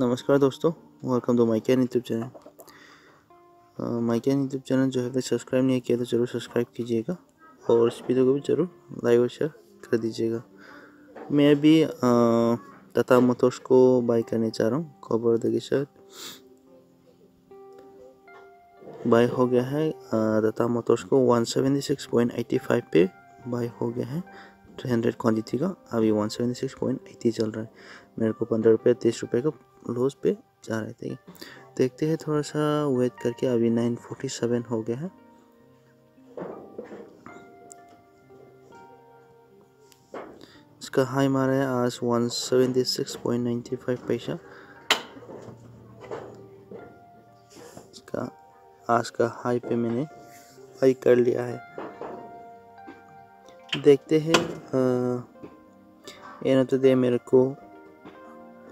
नमस्कार दोस्तों, welcome to my can YouTube channel. My can YouTube channel जो है सब्सक्राइब नहीं किया तो ज़रूर सब्सक्राइब कीजिएगा और इस वीडियो को भी ज़रूर लाइक और शेयर कर दीजिएगा। मैं अभी टाटा मोटर्स को बाय करने जा रहा हूँ। खबर के साथ बाय हो गया है। टाटा मोटर्स को 176.85 पे बाय हो गया है। 300 क्वांटिटी का अभी 176.80 चल रहा है। मेरे को 15 रुपये 30 रुपये का लॉस पे जा रहे थे। देखते हैं, थोड़ा सा वेट करके। अभी 947 हो गया है। इसका हाई मारा है आज 176.95 पैसा। इसका आज का हाई पे मैंने बाई कर लिया है। देखते हैं ये तो दे मेरे को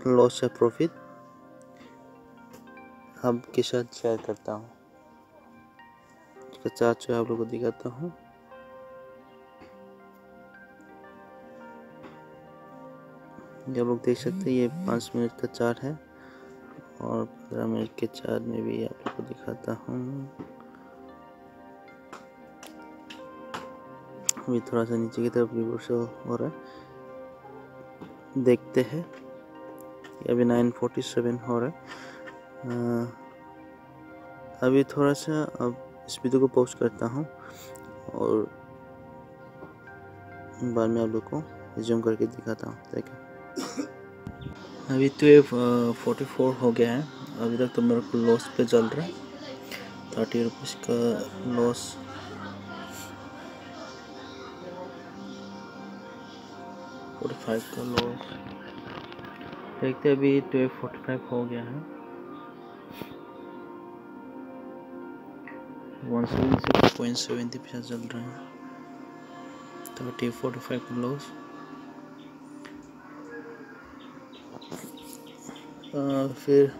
लॉस या प्रॉफिट आपके साथ शेयर करता हूँ। इसका चार्ट जो है आप लोगों को दिखाता हूँ। ये आप लोग देख सकते हैं, ये 5 मिनट का चार्ट है और 15 मिनट के चार्ट में भी आप लोग को दिखाता हूँ। अभी थोड़ा सा नीचे की तरफ रिवर्सल हो रहा है। देखते हैं, अभी 947 हो रहा है। अभी थोड़ा सा अब इस वीडियो को पॉज करता हूँ और बाद में आप लोग को रिज्यूम करके दिखाता हूँ। देखिए, अभी 12:44 हो गया है। अभी तक तो मेरे को लॉस पे चल रहा है। 30 रुपीज़ का लॉस। 45 का लॉस। देखते हैं, अभी 12:45 हो गया है। 176.70 पे चल रहा है। 30:45 का लॉस। फिर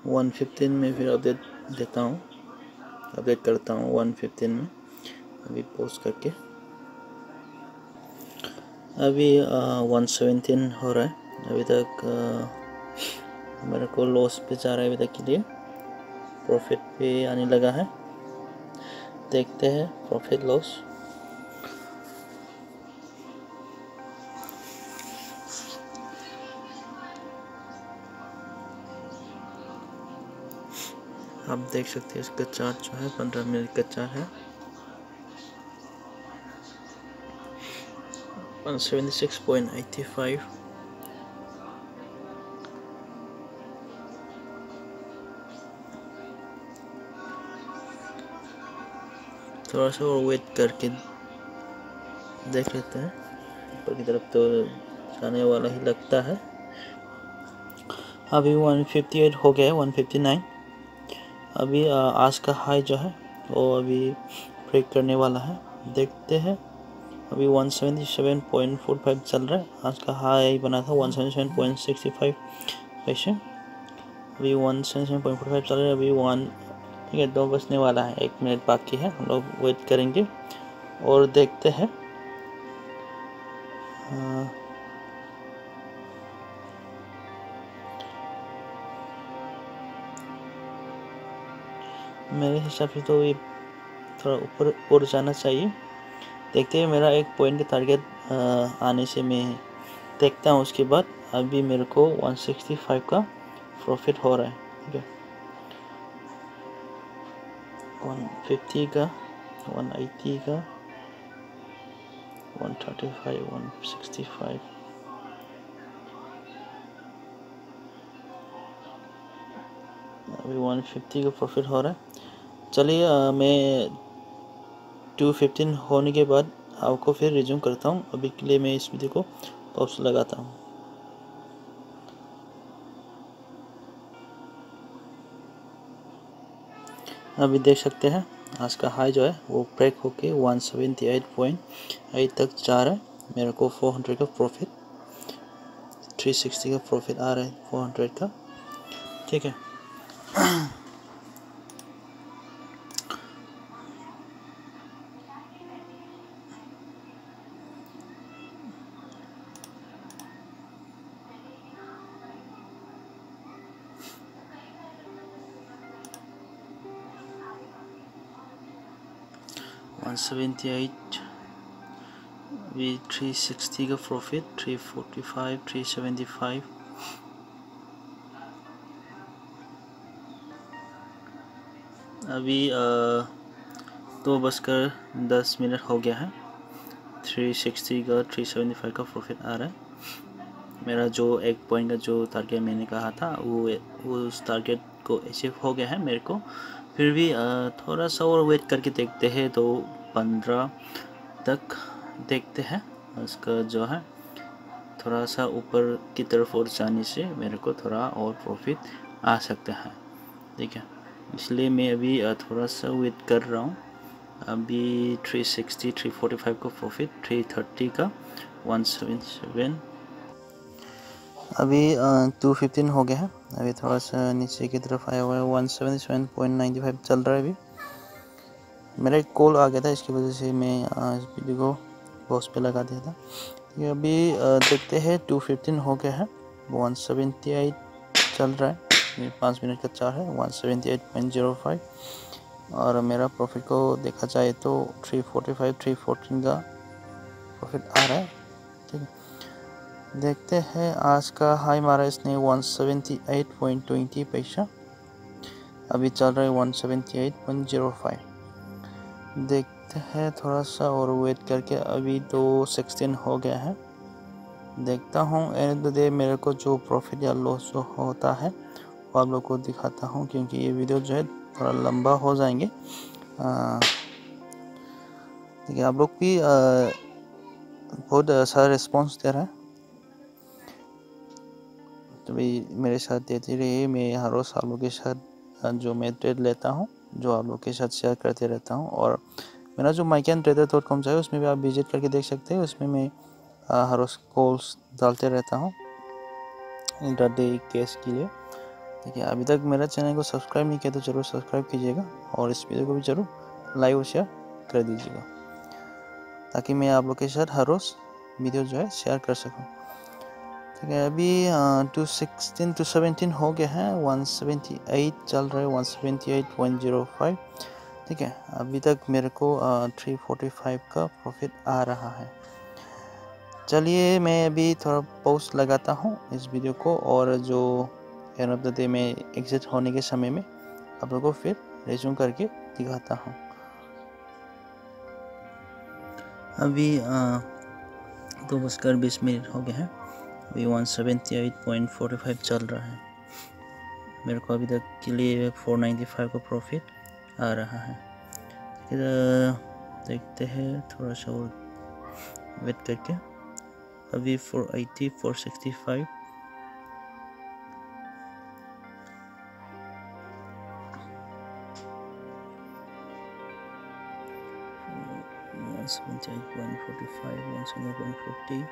115 में फिर अपडेट देता हूँ, अपडेट करता हूँ 115 में। अभी पोस्ट करके अभी 117 हो रहा है। अभी तक मेरे को लॉस पे जा रहा है। अभी तक के लिए प्रॉफिट पे आने लगा है। देखते हैं प्रॉफिट लॉस। आप देख सकते हैं, इसका चार्ट जो है 15 मिनट का चार्ट है। 176.85। थोड़ा सा और वेट करके देख लेते हैं। ऊपर की तरफ तो जाने वाला ही लगता है। अभी 158 हो गया है, 159। अभी आज का हाई जो है वो अभी ब्रेक करने वाला है। देखते हैं, अभी 177.45 चल रहा है। आज का हाई बना था 177.65 पैसे। अभी 177.45 चल रहा है। अभी 1 ठीक है, 2 बजने वाला है। 1 मिनट बाकी है। हम लोग वेट करेंगे और देखते हैं। मेरे हिसाब से तो ये थोड़ा ऊपर और जाना चाहिए। देखते हैं, मेरा एक पॉइंट का टारगेट आने से मैं देखता हूँ। उसके बाद अभी मेरे को 165 का प्रॉफिट हो रहा है। ठीक है, 150 का, 180 का, 135, 165। अभी 150 का प्रॉफिट हो रहा है। चलिए, मैं 215 होने के बाद आपको फिर रिज्यूम करता हूँ। अभी के लिए मैं इस वीडियो को पॉज लगाता हूँ। अभी देख सकते हैं, आज का हाई जो है वो ब्रेक होके 178.8 तक जा रहा है। मेरे को 400 का प्रॉफिट, 360 का प्रॉफिट आ रहा है 400 का। ठीक है, 178, अभी 360 का प्रॉफिट, 345, 375, अभी 2:10 हो गया है। 360 का 375 का प्रॉफिट आ रहा है। मेरा जो 1 पॉइंट का जो टारगेट मैंने कहा था वो उस टारगेट को अचीव हो गया है मेरे को। फिर भी थोड़ा सा और वेट करके देखते हैं, तो 15 तक देखते हैं। उसका जो है थोड़ा सा ऊपर की तरफ और जाने से मेरे को थोड़ा और प्रॉफिट आ सकता है, ठीक है। इसलिए मैं अभी थोड़ा सा वेट कर रहा हूँ। अभी 360, 345 का प्रॉफिट, 330 का 177, अभी 215 हो गया है। अभी थोड़ा सा नीचे की तरफ आया हुआ है, 177.95 चल रहा है। अभी मेरा एक कॉल आ गया था, इसकी वजह से मैं इस वीडियो को पॉज पे लगा दिया था। ये अभी देखते हैं, 215 हो गया है, 178 चल रहा है। ये 5 मिनट का चार्ट है, 178.05। और मेरा प्रॉफिट को देखा जाए तो 345, 314 का प्रॉफिट आ रहा है, ठीक है। देखते हैं, आज का हाई मारा इसने 178.20 पैसा, अभी चल रहा है 178.05। देखते हैं थोड़ा सा और वेट करके। अभी तो 16 हो गया है। देखता हूँ एंड ऑफ द डे मेरे को जो प्रॉफिट या लॉस जो होता है वो आप लोग को दिखाता हूँ, क्योंकि ये वीडियो जो है थोड़ा लंबा हो जाएंगे। ठीक है, आप लोग भी बहुत सारा रिस्पॉन्स दे रहा है, तो भाई मेरे साथ देते रहिए। मैं हर रोज़ आप लोग के साथ जो मैं ट्रेड लेता हूँ, जो आप लोग के साथ शेयर करते रहता हूँ। और मेरा जो mycantrader.com है उसमें भी आप विजिट करके देख सकते हैं। उसमें मैं हर रोज़ कॉल्स डालते रहता हूँ इंट्राडे केस के लिए। देखिए, अभी तक मेरा चैनल को सब्सक्राइब नहीं किया तो ज़रूर सब्सक्राइब कीजिएगा, और इस वीडियो को भी ज़रूर लाइक और शेयर कर दीजिएगा, ताकि मैं आप लोग के साथ हर रोज़ वीडियो जो है शेयर कर सकूँ, ठीक है। अभी 216 to 17 हो गया है, 178 चल रहा है, 178.05, ठीक है। अभी तक मेरे को 345 का प्रॉफिट आ रहा है। चलिए, मैं अभी थोड़ा पॉज लगाता हूँ इस वीडियो को, और जो एंड ऑफ द डे में एग्जिट होने के समय में आप लोगों को फिर रिज्यूम करके दिखाता हूँ। अभी 2:20 हो गए हैं। अभी 178.45 चल रहा है। मेरे को अभी तक के लिए 495 का प्रॉफिट आ रहा है। फिर देखते हैं थोड़ा सा और वेट करके। अभी 480, 465, वन 78.45, 178.50,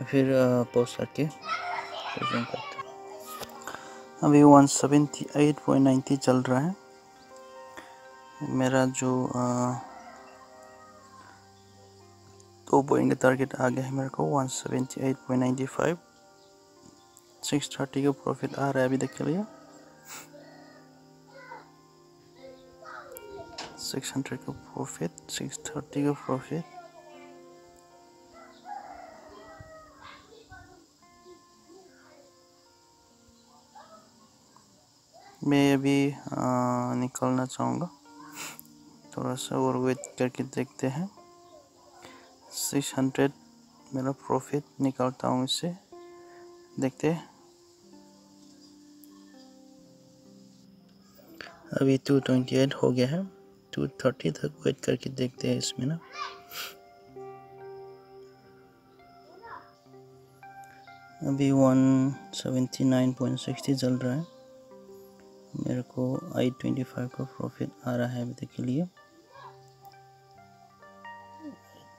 फिर पोस्ट करके रिज्यूम करते हैं। अभी 178.90 चल रहा है। मेरा जो 2 पॉइंट का टारगेट आ गया है मेरे को 178.95। 630 का प्रॉफिट आ रहा है अभी तक के लिए। 600 का प्रॉफिट, 630 का प्रॉफिट। मैं अभी निकलना चाहूँगा, थोड़ा सा और वेट करके देखते हैं। 600 मेरा प्रॉफिट निकालता हूँ इससे, देखते हैं। अभी 228 हो गया है, 230 तक वेट करके देखते हैं इसमें ना। अभी 179.60 चल रहा है। मेरे को 825 का प्रॉफिट आ रहा है अभी तक के लिए।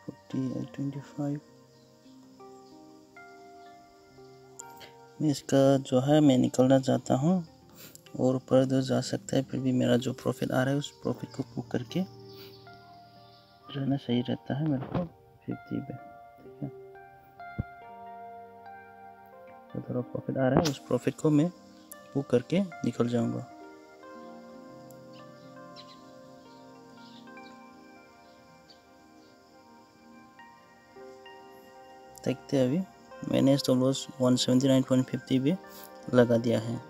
825, इसका जो है मैं निकलना चाहता हूँ और ऊपर तो जा सकता है, फिर भी मेरा जो प्रॉफिट आ रहा है उस प्रॉफिट को बुक करके रहना सही रहता है मेरे को 50 पे। ठीक है, तो थोड़ा प्रॉफिट आ रहा है, उस प्रॉफिट को मैं बुक करके निकल जाऊंगा। देखते हैं, अभी मैंने स्टॉप लॉस 179.50 पे लगा दिया है।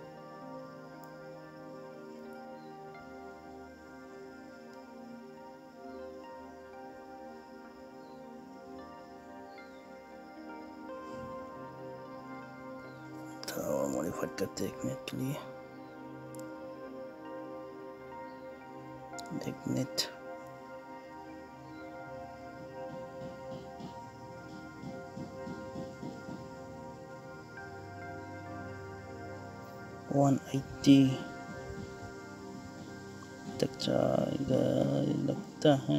मॉडिफाइड करते हैं 1 मिनट के लिए, 1 मिनट। $180 तक जाएगा लगता है।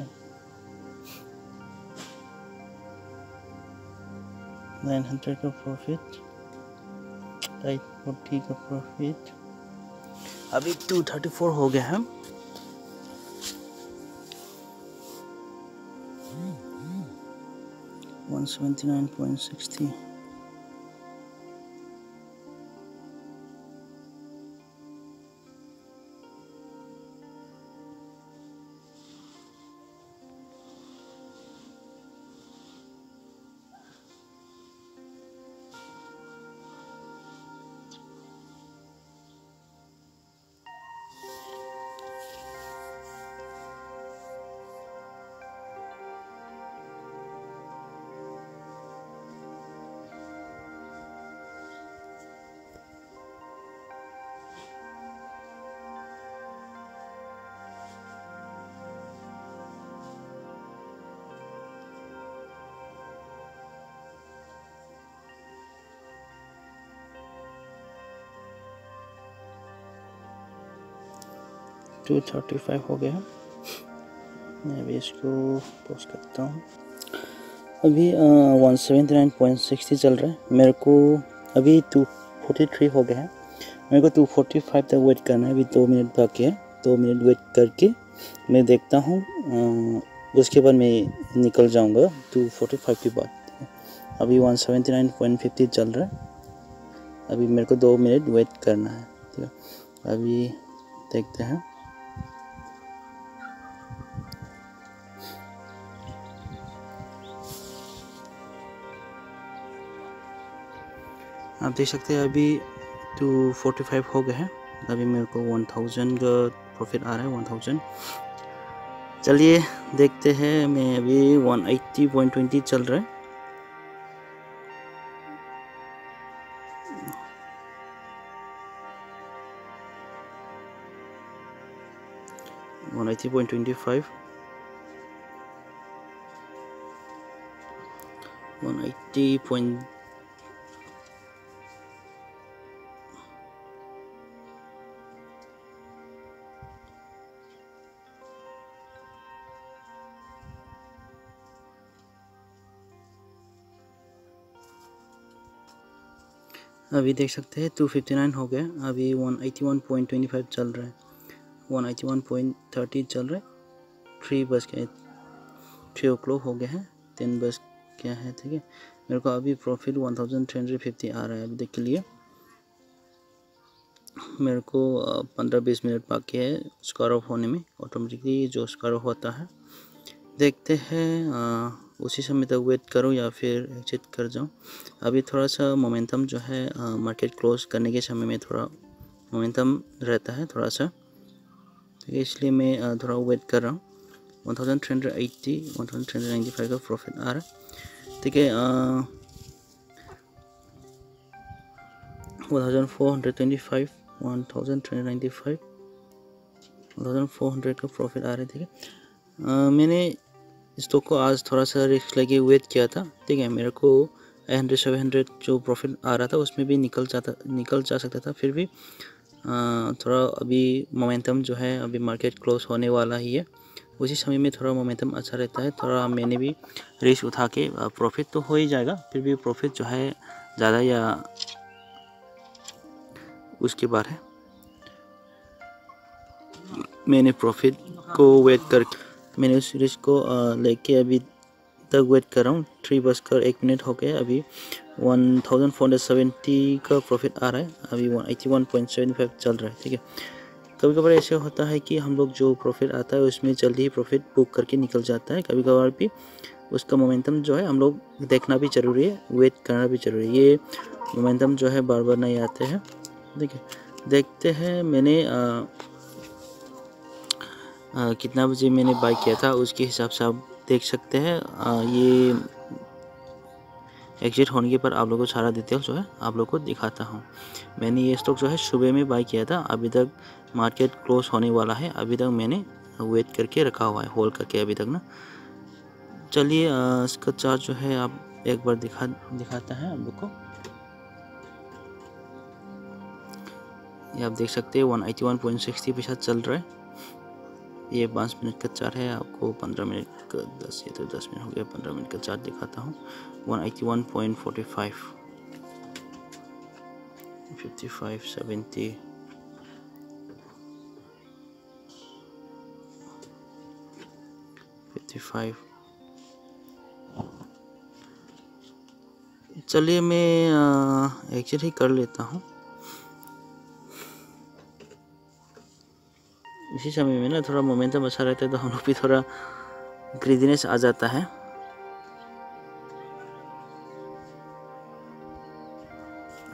900 का प्रॉफिट, 840 का प्रॉफिट, अभी 234 हो गया है। $179.60। $235 हो गया। मैं अभी इसको पोस्ट करता हूँ। अभी 179.60 चल रहा है, मेरे को अभी 243 हो गया है। मेरे को 245 तक वेट करना है, अभी 2 मिनट बाकी है। 2 मिनट वेट करके मैं देखता हूँ, उसके बाद मैं निकल जाऊँगा 245 के बाद। अभी 179.50 चल रहा है, अभी मेरे को 2 मिनट वेट करना है। ठीक है, अभी देखते हैं। आप देख सकते हैं अभी 245 हो गए हैं। अभी मेरे को 1000 का प्रॉफिट आ रहा है, 1000। चलिए देखते हैं। मैं अभी 180.20 चल रहा है। $180.25, 180. अभी देख सकते हैं 259 हो गया। अभी 181.25 चल रहा है, 181.30 चल रहा है। 3 बज के 3 o'clock हो गया है, 3 बज क्या है। ठीक है, मेरे को अभी प्रॉफिट 1350 आ रहा है। अभी देख लिए मेरे को 15-20 मिनट बाकी है स्क्वायर ऑफ होने में। ऑटोमेटिकली जो स्क्वायर ऑफ होता है, देखते हैं उसी समय तक वेट करूं या फिर एग्जिट कर जाऊं। अभी थोड़ा सा मोमेंटम जो है मार्केट क्लोज करने के समय में थोड़ा मोमेंटम रहता है थोड़ा सा, ठीक है, इसलिए मैं थोड़ा वेट कर रहा हूँ। 1380, 1395 का प्रॉफिट आ रहा है। ठीक है, 1425, 1395, 1400 का प्रॉफिट आ रहा है। ठीक है, मैंने स्टॉक को आज थोड़ा सा रिस्क लेके वेट किया था। ठीक है, मेरे को 800-700 जो प्रॉफिट आ रहा था उसमें भी निकल जा सकता था। फिर भी थोड़ा अभी मोमेंटम जो है, अभी मार्केट क्लोज होने वाला ही है, उसी समय में थोड़ा मोमेंटम अच्छा रहता है। थोड़ा मैंने भी रिस्क उठा के प्रॉफिट तो हो ही जाएगा, फिर भी प्रॉफिट जो है ज़्यादा या उसके बाद है मैंने प्रॉफिट को वेट कर, मैंने उस रिस्क को लेके अभी तक वेट कर रहा हूँ। 3:01 हो गया, अभी 1470 का प्रॉफिट आ रहा है, अभी 181.75 चल रहा है। ठीक है, कभी कभार ऐसे होता है कि हम लोग जो प्रॉफिट आता है उसमें जल्दी ही प्रॉफिट बुक करके निकल जाता है। कभी कभार भी उसका मोमेंटम जो है हम लोग देखना भी ज़रूरी है, वेट करना भी ज़रूरी है। ये मोमेंटम जो है बार बार नहीं आते हैं। ठीक है, देखते हैं मैंने कितना बजे मैंने बाय किया था उसके हिसाब से आप देख सकते हैं। ये एग्जिट होने के पर आप लोगों को सारा डिटेल जो है आप लोग को दिखाता हूँ। मैंने ये स्टॉक जो है सुबह में बाय किया था, अभी तक मार्केट क्लोज होने वाला है, अभी तक मैंने वेट करके रखा हुआ है, होल्ड करके अभी तक ना। चलिए इसका चार्ट जो है आप एक बार दिखाता है आप लोग को। ये आप देख सकते हैं 181.60 पे साथ चल रहा है। ये 5 मिनट का चार्ट है, आपको 15 मिनट का 10 मिनट हो गया, 15 मिनट का चार्ट दिखाता हूँ। 181.45 55 70 55। चलिए मैं एग्जिट ही कर लेता हूँ। इसी समय में ना थोड़ा मोमेंटम अच्छा रहता है तो हम लोग भी थोड़ा ग्रीडीनेस आ जाता है।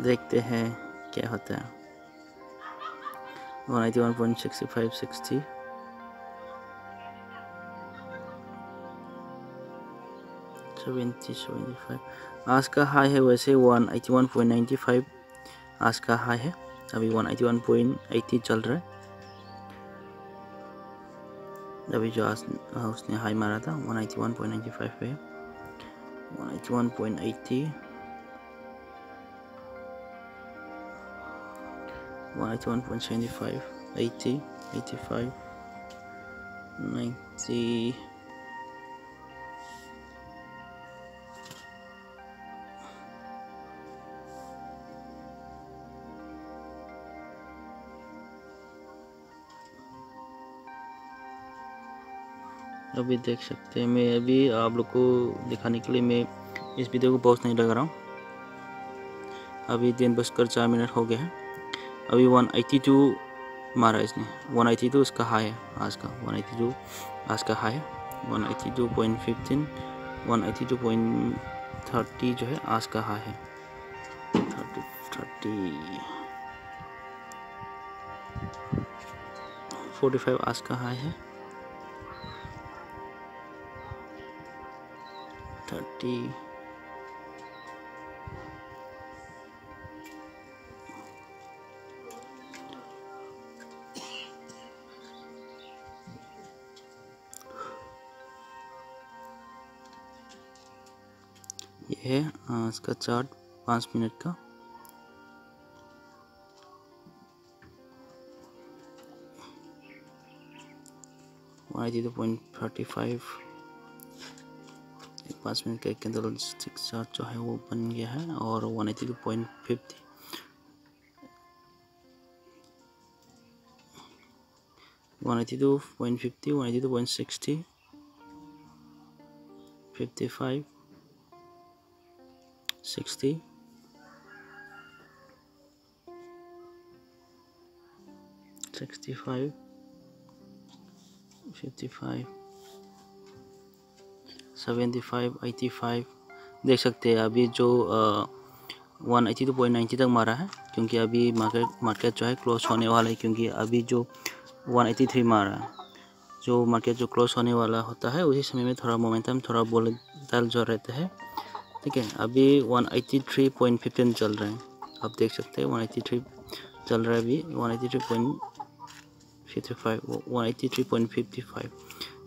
देखते हैं क्या होता है। 181.65 60 70 75। आज का हाई है वैसे 181.95 आज का हाई है, अभी 181.80 चल रहा है। अभी जो आज उसने हाई मारा था 181.95 पे है, 181.80 181.75 80 85 90 अभी देख सकते हैं। मैं अभी आप लोग को दिखाने के लिए मैं इस वीडियो को पॉज नहीं लगा रहा हूँ। अभी 3:04 हो गया है, अभी 182 मारा इसने, 182 इसका हाई है आज का, 182 आज का हाई है, 182.15 182.30 जो है आज का हाई है, 45 आज का हाई है, 30 ये है इसका चार्ट 5 मिनट का। $182.35 5 मिनट का एक कैंडल स्टिक चार्ट जो है वो बन गया है, और 182.50 182.50 182.60 55 60 65 55 75 85 देख सकते हैं। अभी जो 182.90 तक मारा है, क्योंकि अभी मार्केट जो है क्लोज होने वाला है, क्योंकि अभी जो 183 मारा है, जो मार्केट जो क्लोज होने वाला होता है उसी समय में थोड़ा मोमेंटम थोड़ा वोलेटाइल जो रहता है। ठीक है, अभी 183.15 चल रहा है, आप देख सकते हैं 183 चल रहा है अभी, 183.55 183.55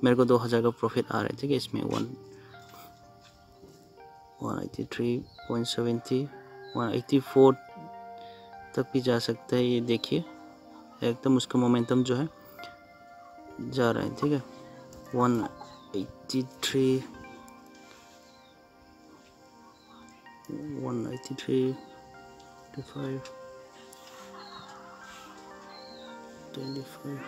मेरे को 2000 का प्रॉफिट आ रहा है। ठीक है, इसमें 183.70 184 तक भी जा सकता है। ये देखिए एकदम उसका मोमेंटम जो है जा रहा है। ठीक है, 183 183.5 25।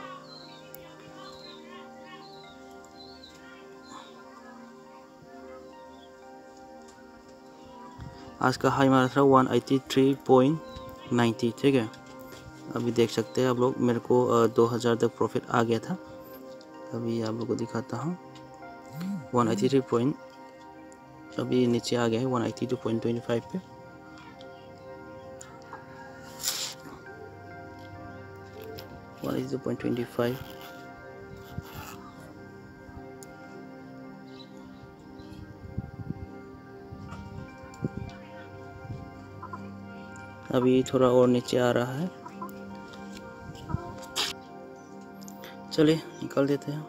आज का हाई मारा था 183.90, ठीक है। अभी देख सकते हैं आप लोग, मेरे को 2000 तक प्रॉफिट आ गया था। अभी आप लोग को दिखाता हूँ 183 पॉइंट, अभी नीचे आ गया है 182.25 पे। अभी थोड़ा और नीचे आ रहा है, चलिए निकाल देते हैं।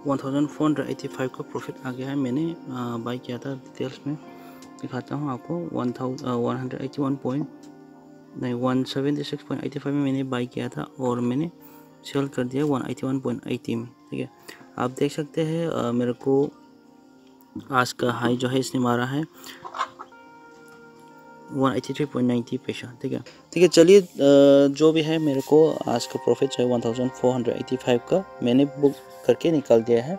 1485 का प्रॉफिट आ गया है। मैंने बाई किया था, डिटेल्स में दिखाता हूँ आपको। 176.85 में मैंने बाई किया था और मैंने सेल कर दिया 181.80 में, ठीक है। आप देख सकते हैं मेरे को आज का हाई जो है इसने मारा है 183.90 पैसा, ठीक है। चलिए जो भी है मेरे को आज का प्रॉफिट जो है 1485 का मैंने बुक करके निकाल दिया है।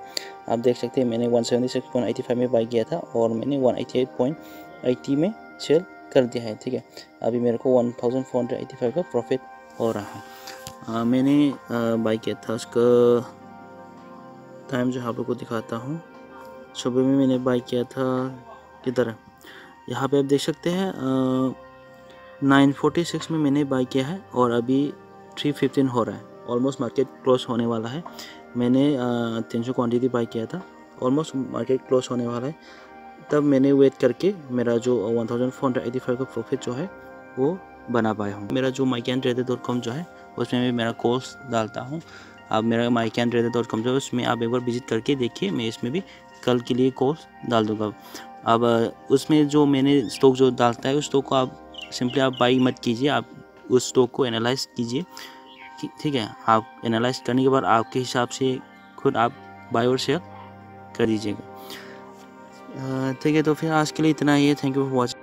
आप देख सकते हैं मैंने 176.85 में बाई किया था और मैंने 188.80 में सेल कर दिया है, ठीक है। अभी मेरे को 1485 का प्रॉफिट हो रहा है। मैंने बाई किया था, उसका टाइम जो आप लोग को दिखाता हूँ। सुबह में मैंने बाई किया था, किधर है, यहाँ पे आप देख सकते हैं 946 में मैंने बाई किया है और अभी 315 हो रहा है। ऑलमोस्ट मार्केट क्लोज होने वाला है। मैंने 300 क्वांटिटी बाई किया था, ऑलमोस्ट मार्केट क्लोज होने वाला है। तब मैंने वेट करके मेरा जो 1485 का प्रॉफिट जो है वो बना पाया हूँ। मेरा जो mycantrader.com जो है उसमें मैं मेरा कोर्स डालता हूँ। आप मेरा mycantrader.com जो है उसमें आप एक बार विजिट करके देखिए। मैं इसमें भी कल के लिए कोर्स डाल दूँगा। अब उसमें जो मैंने स्टॉक जो डालता है उस स्टॉक को आप सिंपली आप बाई मत कीजिए, आप उस स्टॉक को एनालाइज कीजिए, ठीक है। आप एनालाइज करने के बाद आपके हिसाब से खुद आप बाई और सेल कर दीजिएगा, ठीक है। तो फिर आज के लिए इतना ही है। Thank you for watching.